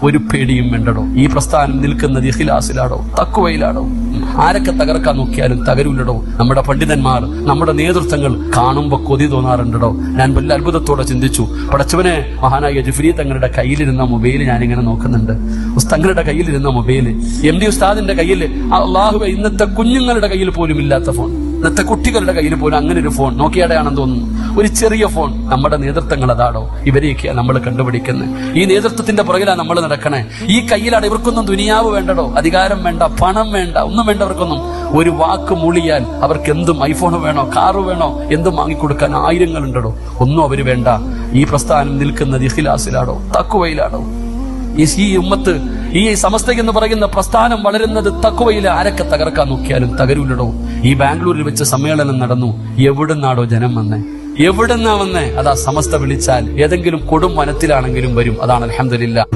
ഒരു പേടിയും വേണ്ടടോ. ഈ പ്രസ്ഥാനം നിൽക്കുന്നത് ഇഖ്ലാസിലാണോ, തഖ്വയിലാണോ? ആരൊക്കെ തകർക്കാൻ നോക്കിയാലും തകരൂലടോ. നമ്മുടെ പണ്ഡിതന്മാർ, നമ്മുടെ നേതൃത്വങ്ങൾ കാണുമ്പോ കൊതി തോന്നാറുണ്ടോ. ഞാൻ വലിയ അത്ഭുതത്തോടെ ചിന്തിച്ചു, പടച്ചവനെ, മഹാനായ ജിഫ്രി തങ്ങളുടെ കയ്യിലിരുന്ന മൊബൈൽ ഞാനിങ്ങനെ നോക്കുന്നുണ്ട്. ഉസ്താങ്ങളുടെ കയ്യിലിരുന്ന മൊബൈൽ, MD ഉസ്താദിന്റെ കയ്യിൽ, അല്ലാഹുവേ, ഇന്നത്തെ കുഞ്ഞുങ്ങളുടെ കയ്യിൽ പോലും ഇല്ലാത്ത ഫോൺ, ഇന്നത്തെ കുട്ടികളുടെ കയ്യിൽ പോലും അങ്ങനെ ഒരു ഫോൺ, നോക്കിയാടെയാണെന്ന് തോന്നുന്നു, ഒരു ചെറിയ ഫോൺ. നമ്മുടെ നേതൃത്വങ്ങൾ അതാണോ? ഇവരെയൊക്കെയാണ് നമ്മൾ കണ്ടുപിടിക്കുന്നത്. ഈ നേതൃത്വത്തിന്റെ പുറകിലാണ് നമ്മൾ നടക്കണേ. ഈ കയ്യിലാണ്. ഇവർക്കൊന്നും ദുനിയാവ് വേണ്ടടോ, അധികാരം വേണ്ട, പണം വേണ്ട, ഒന്നും വേണ്ട. അവർക്കൊന്നും ഒരു വാക്ക് മൂളിയാൽ അവർക്ക് എന്തും, ഐഫോൺ വേണോ, കാറ് വേണോ, എന്തും വാങ്ങിക്കൊടുക്കാൻ ആയിരങ്ങളുണ്ടോ. ഒന്നും അവര് വേണ്ട. ഈ പ്രസ്ഥാനം നിൽക്കുന്നത് ഇഖ്ലാസിലാണോ, തഖ്വയിലാണോ? ഈ ഉമ്മത്ത്, ഈ സമസ്ത എന്ന് പറയുന്ന പ്രസ്ഥാനം വളരുന്നത് തഖ്വയിൽ. ആരൊക്കെ തകർക്കാൻ നോക്കിയാലും തകരൂലടോ. ഈ ബാംഗ്ലൂരിൽ വെച്ച് സമ്മേളനം നടന്നു. എവിടുന്നാടോ ജനം വന്നേ? എവിടുന്നാ വന്നേ? അതാ സമസ്ത വിളിച്ചാൽ ഏതെങ്കിലും കൊടും വനത്തിലാണെങ്കിലും വരും. അതാണ് അൽഹംദുലില്ലാ.